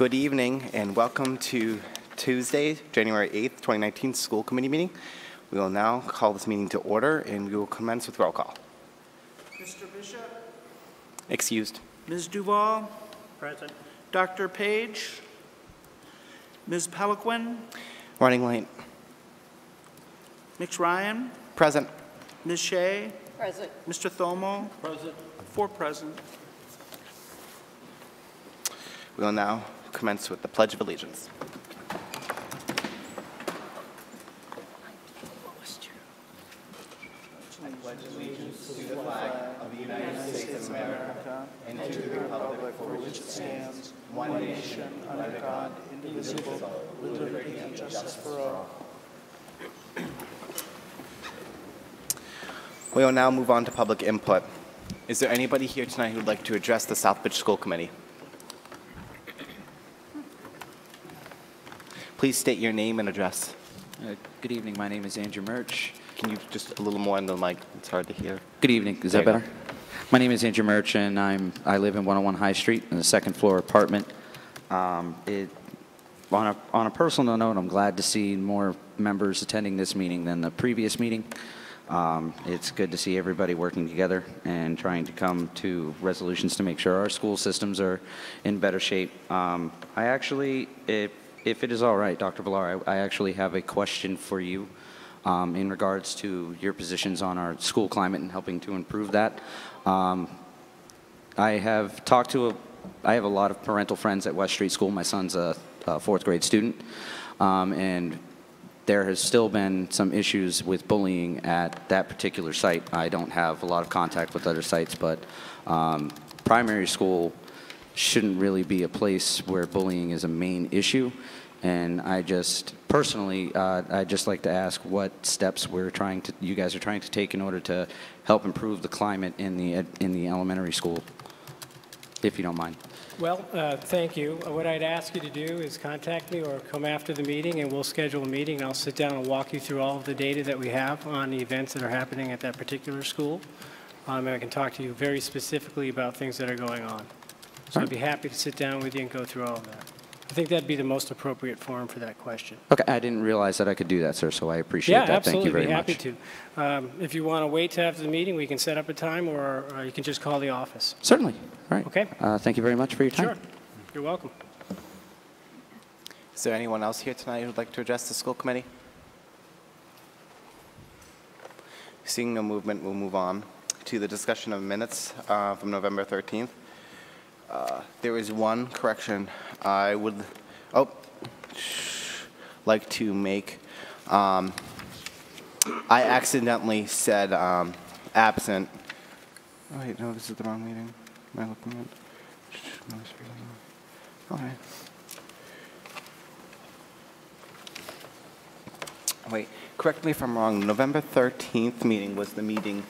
Good evening and welcome to Tuesday, January 8th, 2019 school committee meeting. We will now call this meeting to order and we will commence with roll call. Mr. Bishop? Excused. Ms. Duval? Present. Dr. Page? Ms. Peliquin? Running late. Ms. Ryan? Present. Ms. Shea? Present. Mr. Thomo? Present. 4 present. We will now commence with the Pledge of Allegiance. I pledge allegiance to the flag of the United States of America and to the republic for which it stands, one nation, under God, indivisible, with liberty and justice for all. We will now move on to public input. Is there anybody here tonight who would like to address the Southbridge School Committee? Please state your name and address. Good evening. My name is Andrew Murch. Can you just a little more on the mic? It's hard to hear. Good evening. Is that better? My name is Andrew Murch, and I live in 101 High Street in the second floor apartment. On a personal note, I'm glad to see more members attending this meeting than the previous meeting. It's good to see everybody working together and trying to come to resolutions to make sure our school systems are in better shape. If it is all right, Dr. Villar, I actually have a question for you in regards to your positions on our school climate and helping to improve that. I have a lot of parental friends at West Street School. My son's a 4th grade student, and there has still been some issues with bullying at that particular site. I don't have a lot of contact with other sites, but primary school shouldn't really be a place where bullying is a main issue. And I just personally, I'd just like to ask what steps you guys are trying to take in order to help improve the climate in the elementary school, if you don't mind. Well, thank you. What I'd ask you to do is contact me or come after the meeting and we'll schedule a meeting and I'll sit down and walk you through all of the data that we have on the events that are happening at that particular school. And I can talk to you very specifically about things that are going on. So I'd be happy to sit down with you and go through all of that. I think that'd be the most appropriate forum for that question. Okay, I didn't realize that I could do that, sir, so I appreciate that. Absolutely. Thank you very Be much. happy to. If you want to wait to after the meeting, we can set up a time or you can just call the office. Certainly. All right. Okay. Thank you very much for your time. Sure. You're welcome. Is there anyone else here tonight who would like to address the school committee? Seeing no movement, we'll move on to the discussion of minutes from November 13th. There is one correction I would like to make. I accidentally said absent. Oh wait, no, this is the wrong meeting. Am I looking at? Okay. Wait, correct me if I'm wrong. November 13th meeting was the meeting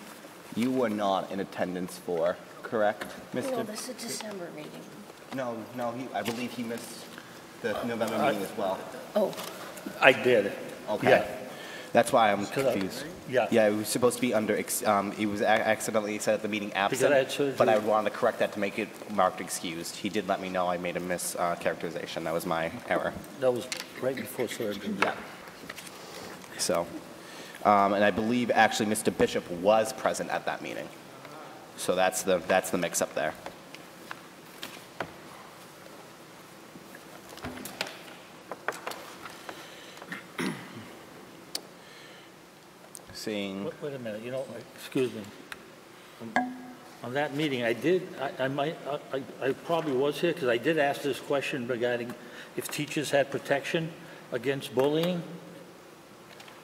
you were not in attendance for, correct, Mr.? Well, this is a December meeting. No, I believe he missed the November meeting as well. Oh. I did. Okay. Yeah. That's why I'm confused. Yeah. Yeah, it was supposed to be under, he was accidentally said at the meeting absent, I had surgery. but I wanted to correct that to make it marked excused. He did let me know I made a mischaracterization. That was my error. That was right before surgery. Yeah. So, and I believe actually Mr. Bishop was present at that meeting. So that's the mix-up there. Seeing. Wait a minute. Excuse me. On that meeting, I probably was here because I did ask this question regarding if teachers had protection against bullying.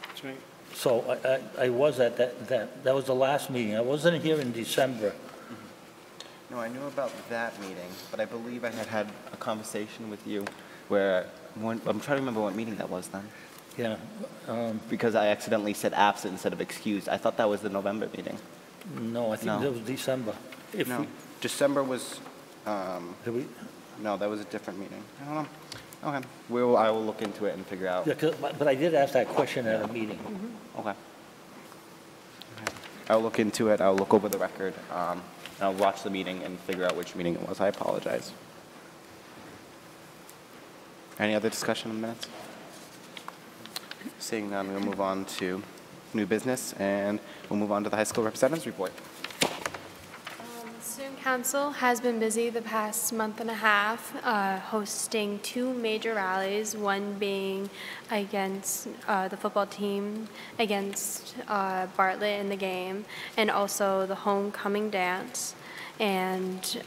That's right. So I was at that was the last meeting. I wasn't here in December. No, I knew about that meeting, but I believe I had a conversation with you where, I'm trying to remember what meeting that was then. Yeah. Because I accidentally said absent instead of excused. I thought that was the November meeting. No, I think that was December. December was, no, that was a different meeting. I don't know. Okay. I will look into it and figure out. Yeah, but I did ask that question at a meeting. Mm-hmm. Okay. I'll look into it. I'll look over the record. I'll watch the meeting and figure out which meeting it was. I apologize. Any other discussion on the minutes? Seeing none, we'll move on to new business, and we'll move on to the high school representatives report. Student Council has been busy the past month and a half hosting two major rallies, one being against the football team, against Bartlett in the game, and also the homecoming dance and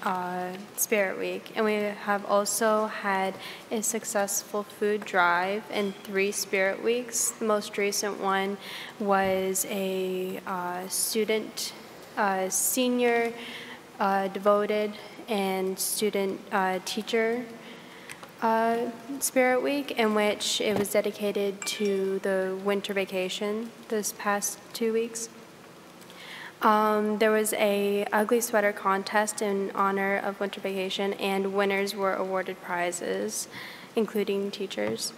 Spirit Week. And we have also had a successful food drive in 3 Spirit Weeks. The most recent one was a student, senior devoted and student teacher Spirit Week, in which it was dedicated to the winter vacation this past 2 weeks. There was a ugly sweater contest in honor of winter vacation, and winners were awarded prizes, including teachers.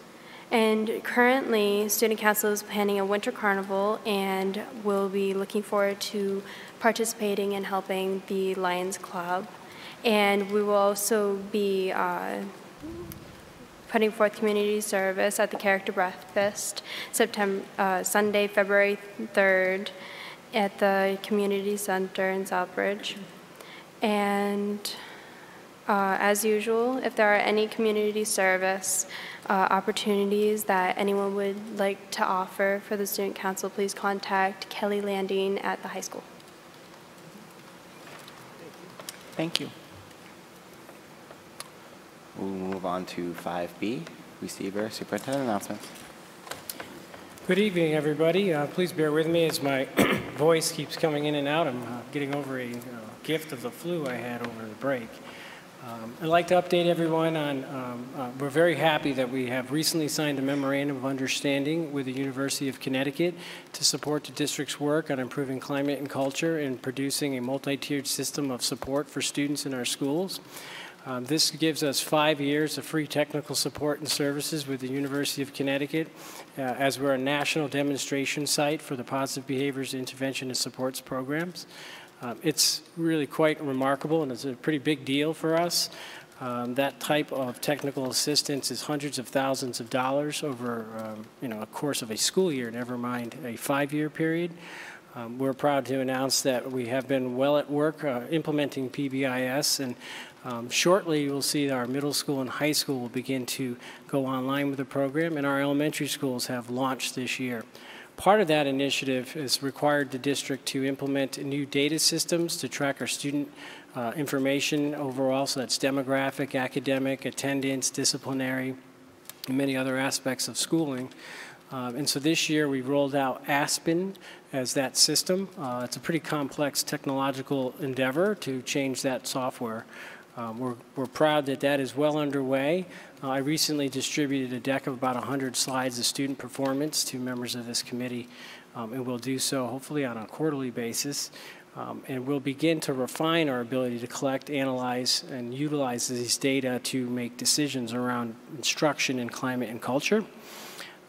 And currently, Student Council is planning a winter carnival, and will be looking forward to participating and helping the Lions Club. And we will also be putting forth community service at the Character Breakfast Sunday, February 3rd at the Community Center in Southbridge. And as usual, if there are any community service opportunities that anyone would like to offer for the Student Council, please contact Kelly Landine at the high school. Thank you. We'll move on to 5B, receiver superintendent announcements. Good evening, everybody. Please bear with me as my voice keeps coming in and out. I'm getting over a gift of the flu I had over the break. I'd like to update everyone on, we're very happy that we have recently signed a memorandum of understanding with the University of Connecticut to support the district's work on improving climate and culture and producing a multi-tiered system of support for students in our schools. This gives us 5 years of free technical support and services with the University of Connecticut, as we're a national demonstration site for the positive behaviors intervention and supports programs. It's really quite remarkable, and it's a pretty big deal for us. That type of technical assistance is hundreds of thousands of dollars over a course of a school year, never mind a 5-year period. We're proud to announce that we have been well at work implementing PBIS, and shortly you'll see our middle school and high school will begin to go online with the program, and our elementary schools have launched this year. Part of that initiative has required the district to implement new data systems to track our student information overall, so that's demographic, academic, attendance, disciplinary, and many other aspects of schooling. And so this year we rolled out Aspen as that system. It's a pretty complex technological endeavor to change that software. We're proud that that is well underway. I recently distributed a deck of about 100 slides of student performance to members of this committee, and we'll do so hopefully on a quarterly basis. And we'll begin to refine our ability to collect, analyze, and utilize these data to make decisions around instruction in climate and culture.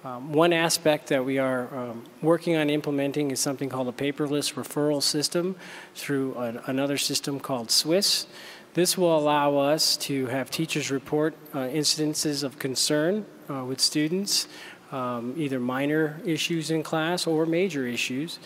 One aspect that we are working on implementing is something called a paperless referral system through another system called SWIS. This will allow us to have teachers report incidences of concern with students, either minor issues in class or major issues.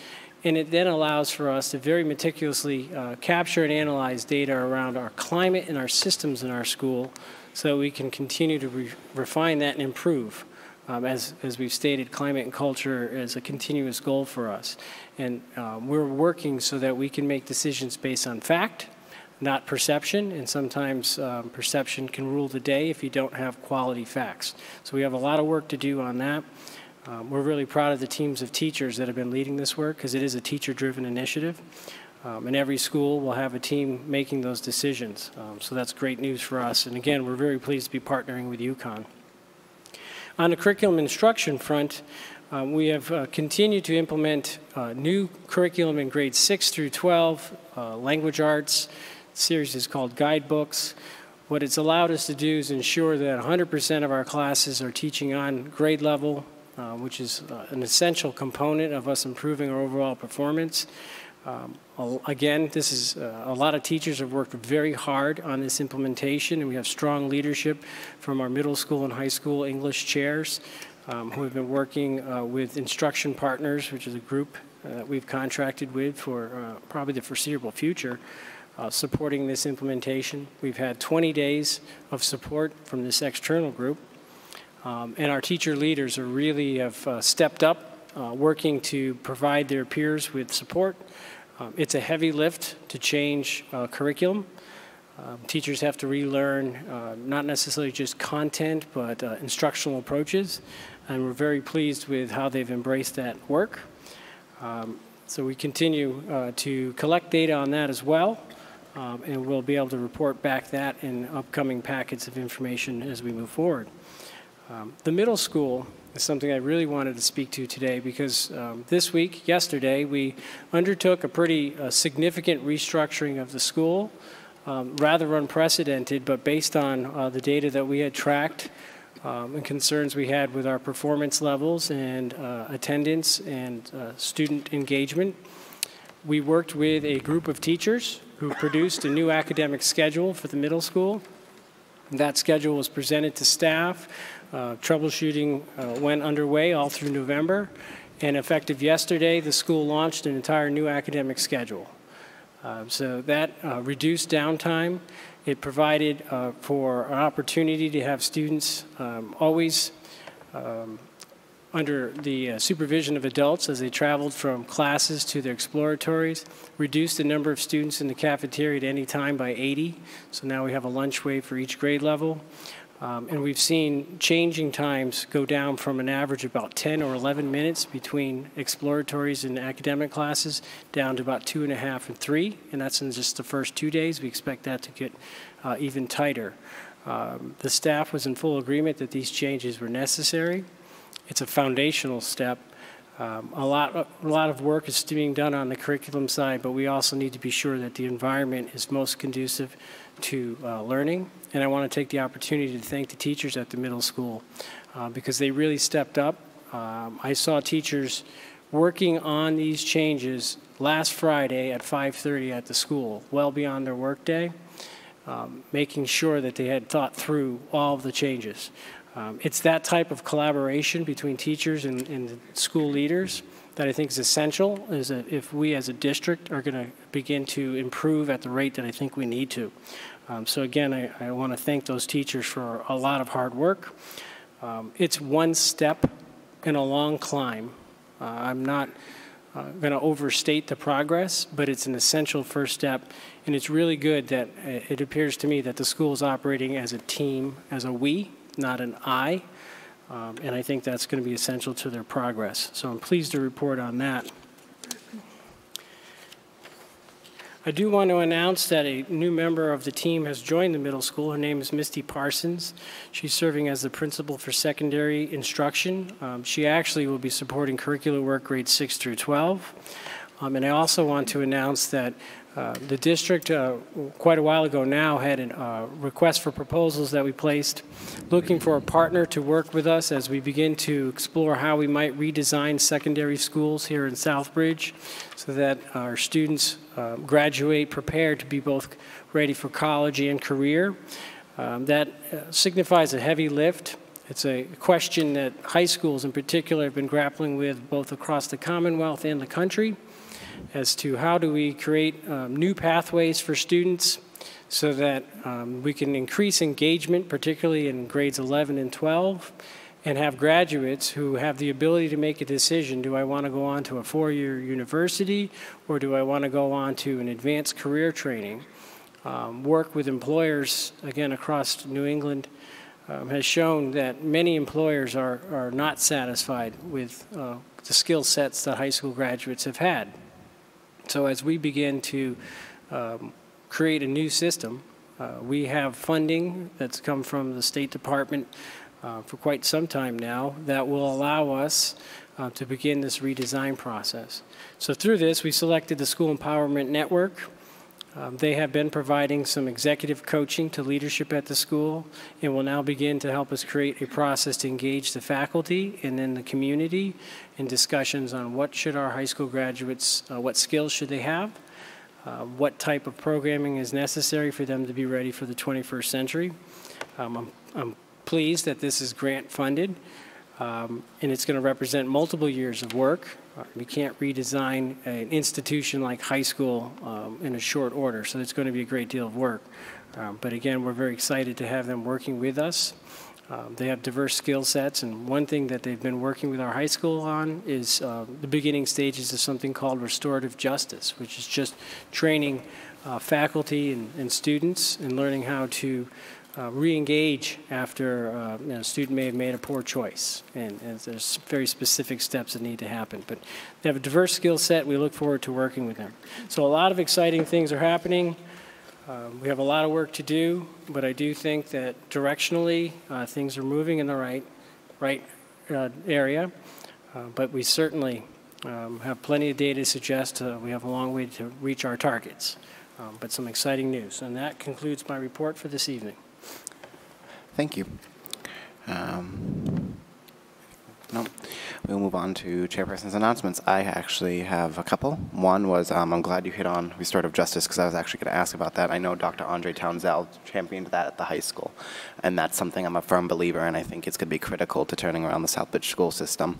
And it then allows for us to very meticulously capture and analyze data around our climate and our systems in our school so that we can continue to refine that and improve. As we've stated, climate and culture is a continuous goal for us. And we're working so that we can make decisions based on fact, not perception, and sometimes perception can rule the day if you don't have quality facts. So we have a lot of work to do on that. We're really proud of the teams of teachers that have been leading this work because it is a teacher-driven initiative. And every school will have a team making those decisions. So that's great news for us. And again, we're very pleased to be partnering with UConn. On the curriculum instruction front, we have continued to implement new curriculum in grades 6 through 12, language arts. The series is called Guidebooks. What it's allowed us to do is ensure that 100% of our classes are teaching on grade level, which is an essential component of us improving our overall performance. Again, this is a lot of teachers have worked very hard on this implementation, and we have strong leadership from our middle school and high school English chairs who have been working with Instruction Partners, which is a group that we've contracted with for probably the foreseeable future, supporting this implementation. We've had 20 days of support from this external group, and our teacher leaders really have stepped up, working to provide their peers with support. It's a heavy lift to change curriculum. Teachers have to relearn not necessarily just content, but instructional approaches, and we're very pleased with how they've embraced that work. So we continue to collect data on that as well, and we'll be able to report back that in upcoming packets of information as we move forward. The middle school is something I really wanted to speak to today because yesterday, we undertook a pretty significant restructuring of the school, rather unprecedented, but based on the data that we had tracked and concerns we had with our performance levels and attendance and student engagement. We worked with a group of teachers who produced a new academic schedule for the middle school. That schedule was presented to staff. Troubleshooting went underway all through November, and effective yesterday, the school launched an entire new academic schedule. So that reduced downtime. It provided for an opportunity to have students always under the supervision of adults as they traveled from classes to their exploratories, reduced the number of students in the cafeteria at any time by 80. So now we have a lunch wait for each grade level. And we've seen changing times go down from an average of about 10 or 11 minutes between exploratories and academic classes down to about 2.5 and 3, and that's in just the first 2 days. We expect that to get even tighter. The staff was in full agreement that these changes were necessary. It's a foundational step. A lot of work is being done on the curriculum side, but we also need to be sure that the environment is most conducive to learning. And I want to take the opportunity to thank the teachers at the middle school because they really stepped up. I saw teachers working on these changes last Friday at 5:30 at the school, well beyond their workday, making sure that they had thought through all of the changes. It's that type of collaboration between teachers and the school leaders that I think is essential if we as a district are going to begin to improve at the rate that I think we need to. So again, I want to thank those teachers for a lot of hard work. It's one step in a long climb. I'm not going to overstate the progress, but it's an essential first step, and it's really good that it appears to me that the school is operating as a team, as a we, not an I, and I think that's going to be essential to their progress. So I'm pleased to report on that. I do want to announce that a new member of the team has joined the middle school. Her name is Misty Parsons. She's serving as the principal for secondary instruction. She actually will be supporting curricular work grades 6 through 12. And I also want to announce that the district, quite a while ago now, had a request for proposals that we placed looking for a partner to work with us as we begin to explore how we might redesign secondary schools here in Southbridge so that our students graduate prepared to be both ready for college and career. That signifies a heavy lift. It's a question that high schools in particular have been grappling with both across the Commonwealth and the country as to how do we create new pathways for students so that we can increase engagement, particularly in grades 11 and 12, and have graduates who have the ability to make a decision. Do I want to go on to a 4-year university, or do I want to go on to an advanced career training? Work with employers, again, across New England has shown that many employers are not satisfied with the skill sets that high school graduates have had. So as we begin to create a new system, we have funding that's come from the State Department for quite some time now that will allow us to begin this redesign process. So through this, we selected the School Empowerment Network. They have been providing some executive coaching to leadership at the school and will now begin to help us create a process to engage the faculty and then the community in discussions on what should our high school graduates, what skills should they have, what type of programming is necessary for them to be ready for the 21st century. I'm pleased that this is grant funded, and it's going to represent multiple years of work. We can't redesign an institution like high school in a short order, so it's going to be a great deal of work. But again, we're very excited to have them working with us. They have diverse skill sets, and one thing that they've been working with our high school on is the beginning stages of something called restorative justice, which is just training faculty and students and learning how to re-engage after a student may have made a poor choice, and there's very specific steps that need to happen. But they have a diverse skill set. We look forward to working with them. So a lot of exciting things are happening. We have a lot of work to do, but I do think that directionally things are moving in the right area. But we certainly have plenty of data to suggest we have a long way to reach our targets. But some exciting news. And that concludes my report for this evening. Thank you. We'll move on to Chairperson's announcements. I actually have a couple. One was, I'm glad you hit on restorative justice because I was actually going to ask about that. I know Dr. Andre Townsell championed that at the high school, and that's something I'm a firm believer in. I think it's going to be critical to turning around the Southbridge school system.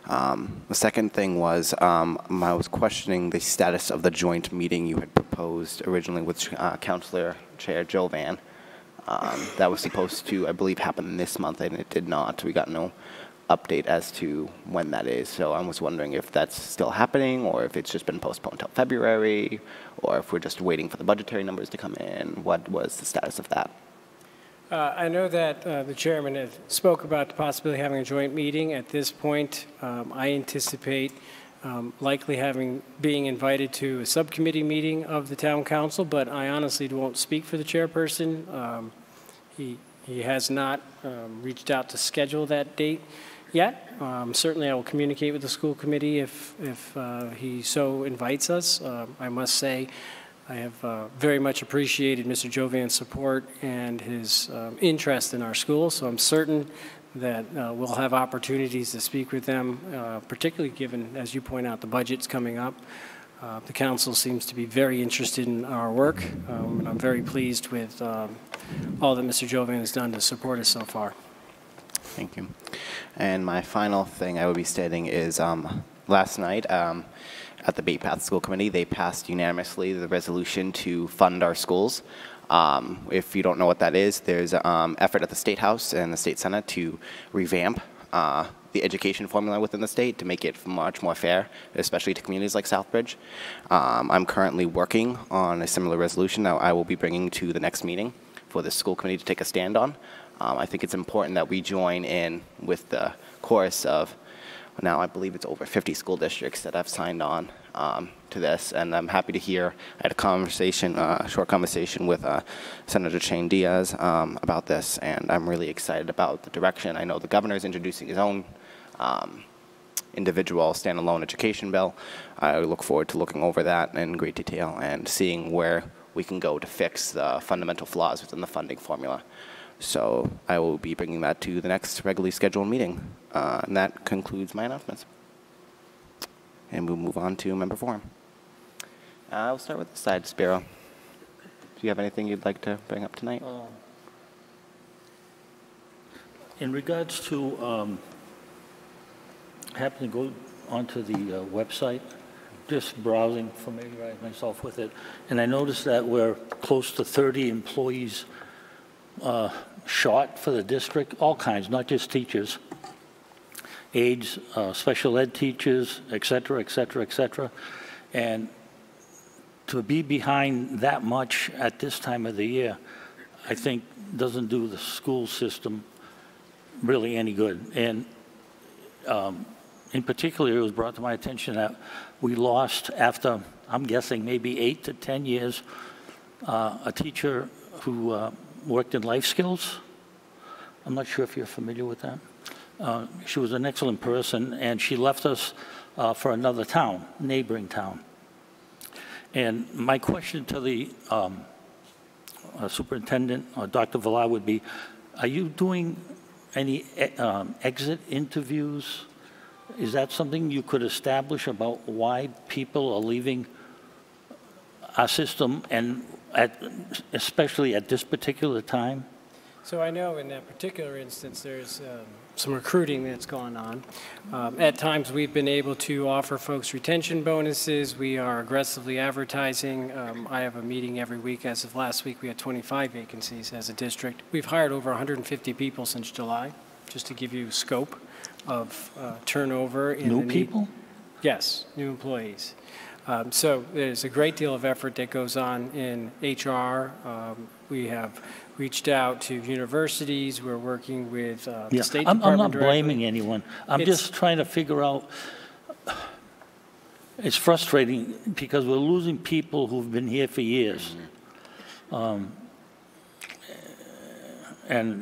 The second thing was I was questioning the status of the joint meeting you had proposed originally with Councilor Chair Jovan. That was supposed to, I believe, happen this month, and it did not. We got no update as to when that is. So I was wondering if that's still happening, or if it's just been postponed until February, or if we're just waiting for the budgetary numbers to come in. What was the status of that? I know that the chairman had spoke about the possibility of having a joint meeting. At this point, I anticipate likely being invited to a subcommittee meeting of the town council, but I honestly won't speak for the chairperson. He has not reached out to schedule that date yet. Certainly I will communicate with the school committee if he so invites us. I must say I have very much appreciated Mr. Jovan's support and his interest in our school, so I'm certain that we'll have opportunities to speak with them, particularly given, as you point out, the budget's coming up. The council seems to be very interested in our work, and I'm very pleased with all that Mr. Jovan has done to support us so far. Thank you. And my final thing I would be stating is last night at the Bay Path School Committee, they passed unanimously the resolution to fund our schools. If you don't know what that is, there's effort at the State House and the State Senate to revamp the education formula within the state to make it much more fair, especially to communities like Southbridge. I'm currently working on a similar resolution that I will be bringing to the next meeting for the school committee to take a stand on. I think it's important that we join in with the chorus of, now I believe it's over 50 school districts that have signed on to this, and I'm happy to hear. I had a conversation, a short conversation with Senator Shane Diaz about this, and I'm really excited about the direction. I know the governor is introducing his own individual standalone education bill. I look forward to looking over that in great detail and seeing where we can go to fix the fundamental flaws within the funding formula. So I will be bringing that to the next regularly scheduled meeting. And that concludes my announcements. And we'll move on to member forum. I'll start with this side, Spiro. Do you have anything you'd like to bring up tonight? In regards to having to go onto the website, just browsing, familiarize myself with it, and I noticed that we're close to 30 employees short for the district, all kinds, not just teachers, aides, special ed teachers, et cetera, et cetera, et cetera. And to be behind that much at this time of the year, I think doesn't do the school system really any good. And in particular, it was brought to my attention that we lost, after, I'm guessing, maybe 8 to 10 years, a teacher who worked in life skills. I'm not sure if you're familiar with that. She was an excellent person, and she left us for another town, neighboring town. And my question to the superintendent, Dr. Villar, would be, are you doing any exit interviews? Is that something you could establish about why people are leaving our system, and especially at this particular time? So I know in that particular instance, there's some recruiting that's gone on. At times, we've been able to offer folks retention bonuses. We are aggressively advertising. I have a meeting every week. As of last week, we had 25 vacancies as a district. We've hired over 150 people since July, just to give you scope of turnover. New people? Yes, new employees. So there's a great deal of effort that goes on in HR. We have reached out to universities. We're working with the State Department. I'm not directly. blaming anyone. I'm just trying to figure out. It's frustrating because we're losing people who've been here for years. And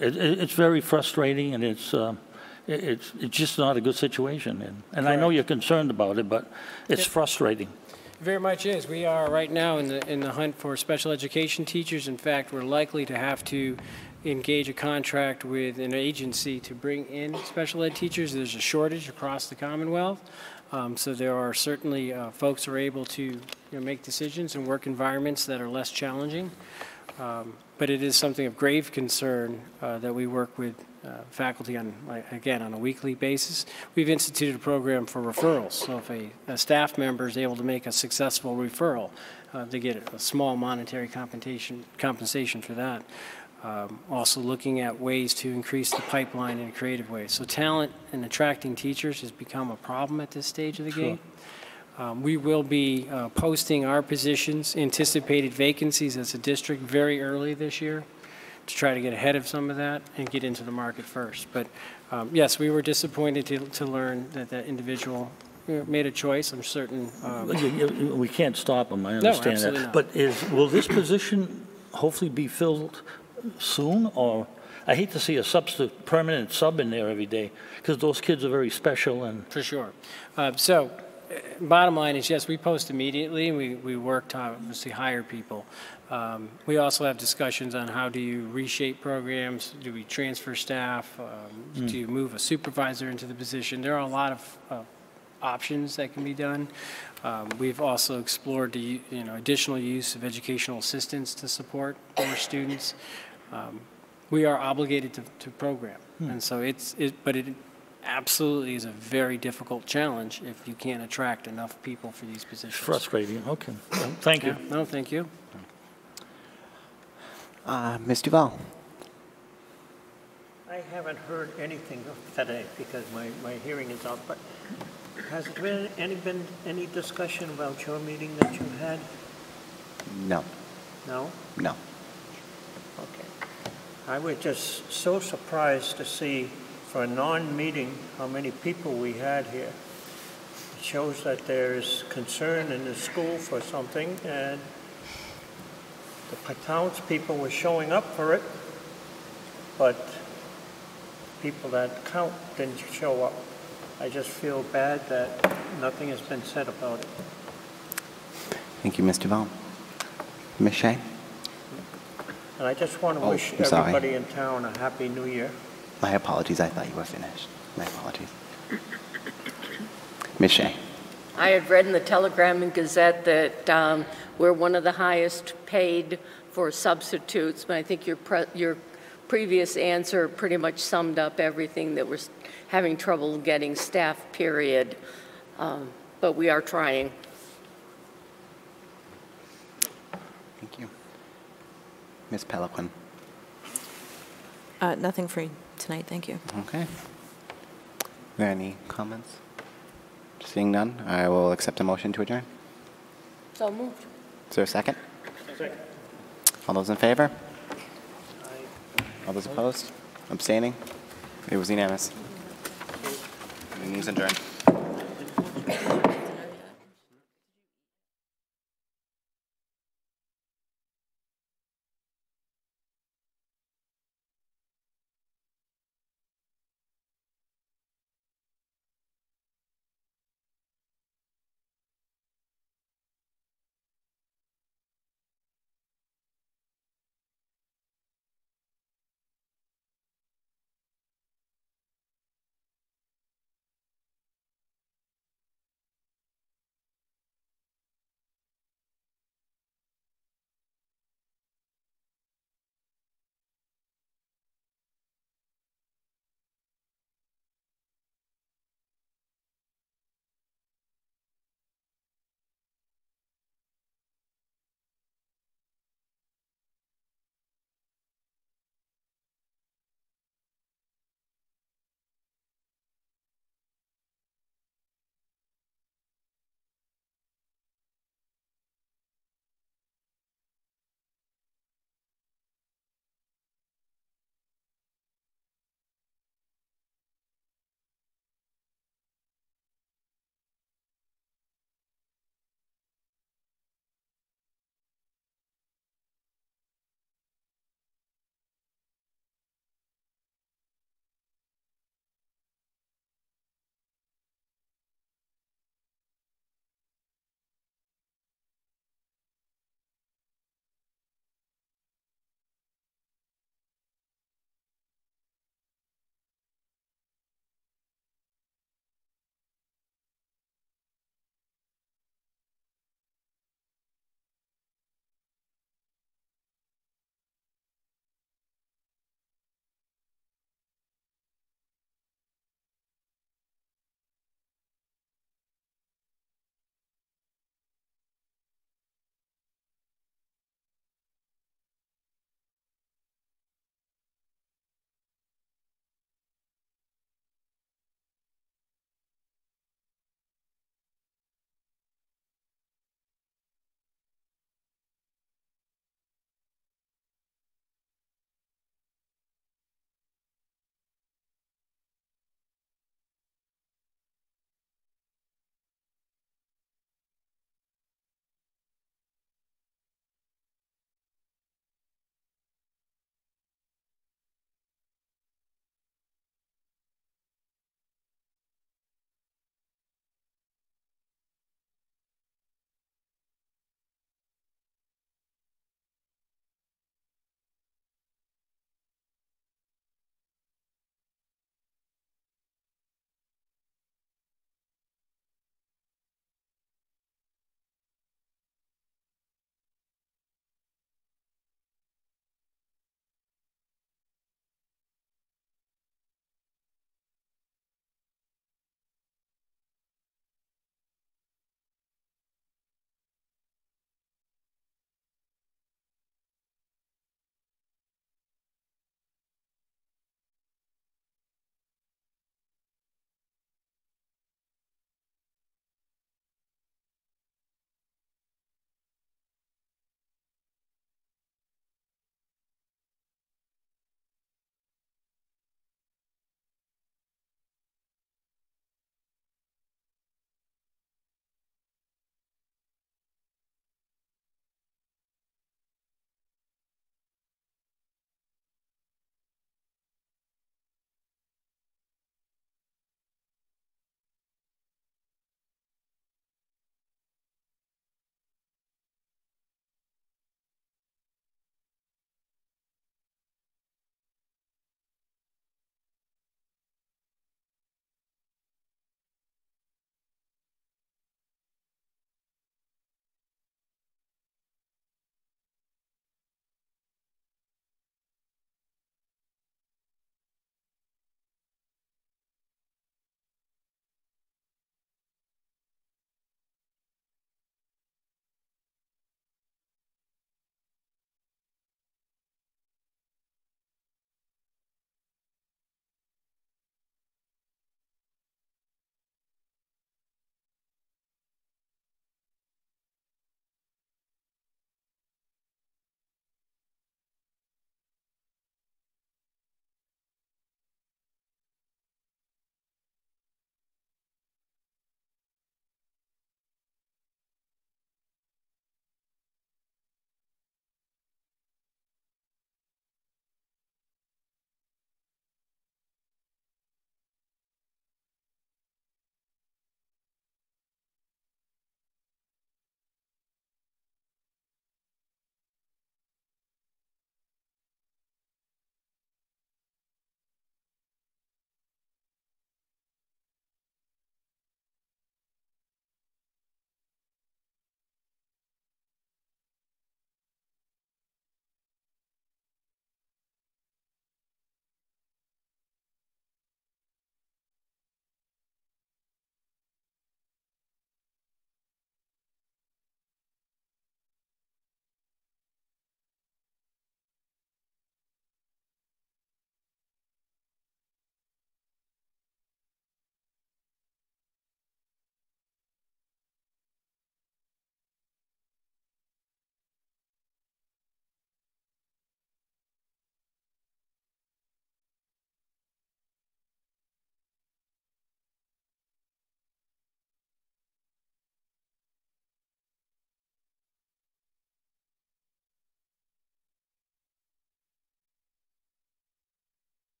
it's very frustrating, and it's just not a good situation. And I know you're concerned about it, but it's frustrating. It very much is. We are right now in the hunt for special education teachers. In fact, we're likely to have to engage a contract with an agency to bring in special ed teachers. There's a shortage across the Commonwealth. So there are certainly folks who are able to make decisions in work environments that are less challenging. But it is something of grave concern that we work with faculty on, again, on a weekly basis. We've instituted a program for referrals. So if a staff member is able to make a successful referral, they get a small monetary compensation for that. Also looking at ways to increase the pipeline in creative ways. So talent and attracting teachers has become a problem at this stage of the game. We will be posting our positions, anticipated vacancies as a district very early this year to try to get ahead of some of that and get into the market first. But yes, we were disappointed to learn that that individual made a choice. I'm certain. We can't stop them, I understand that. Not. But will this position hopefully be filled soon? Or I hate to see a substitute, permanent sub in there every day, because those kids are very special. And for sure. So bottom line is, yes, we post immediately, and we work to obviously hire people. We also have discussions on how do you reshape programs, do we transfer staff, do you move a supervisor into the position. There are a lot of options that can be done. We've also explored the additional use of educational assistants to support more students. We are obligated to program, and so but it absolutely is a very difficult challenge if you can't attract enough people for these positions. Frustrating. Okay. Thank you. No, thank you. Ms. Duval. I haven't heard anything today because my hearing is out, but has there been any discussion about your meeting that you had? No. No? No. Okay. I was just so surprised to see for a non-meeting how many people we had here. It shows that there's concern in the school for something, and the townspeople were showing up for it, but people that count didn't show up. I just feel bad that nothing has been said about it. Thank you, Ms. Duval. Ms. Shea? And I just want to wish everybody in town a Happy New Year. My apologies. I thought you were finished. My apologies. Ms. Shea? I had read in the Telegram and Gazette that we're one of the highest paid for substitutes, but I think your previous answer pretty much summed up everything, that we're having trouble getting staff, period. But we are trying. Thank you. Ms. Peliquin? Nothing for tonight, thank you. Okay. Are there any comments? Seeing none, I will accept a motion to adjourn. So moved. Is there a second? Second. All those in favor? All those opposed? Abstaining? It was unanimous. Meeting is adjourned.